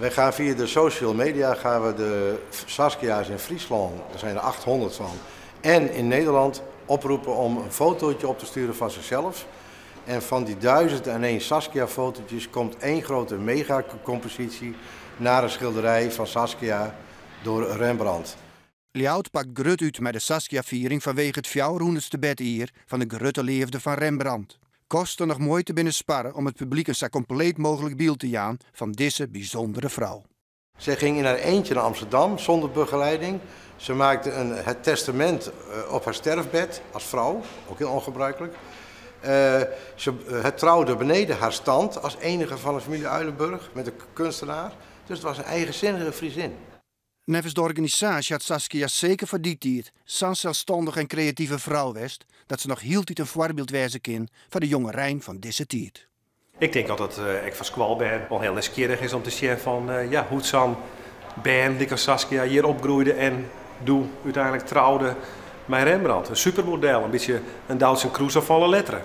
Wij gaan via de social media de Saskia's in Friesland, er zijn er 800 van, en in Nederland oproepen om een fotootje op te sturen van zichzelf. En van die 1001 Saskia-fotootjes komt één grote megacompositie naar een schilderij van Saskia door Rembrandt. Ljout pakt grut uit met de Saskia-viering vanwege het 400ste bedjaar van de grutte leefde van Rembrandt. Kost er nog moeite binnen sparren om het publiek een zo compleet mogelijk beeld te jaan van deze bijzondere vrouw. Zij ging in haar eentje naar Amsterdam zonder begeleiding. Ze maakte het testament op haar sterfbed als vrouw, ook heel ongebruikelijk. Het trouwde beneden haar stand als enige van de familie Uilenburg met een kunstenaar. Dus het was een eigenzinnige Friesin. Nevens de organisatie had Saskia zeker voor die tijd zo'n zelfstandig en creatieve vrouw west dat ze nog heel tijd een voorbeeld wezen kan voor de jonge Rijn van deze tijd. Ik denk dat ik van Squal ben wel heel nieuwsgierig is om te zien van hoe het zo'n band, like als Saskia, hier opgroeide en uiteindelijk trouwde met Rembrandt. Een supermodel, een beetje een Duitse Crusoe van alle letteren.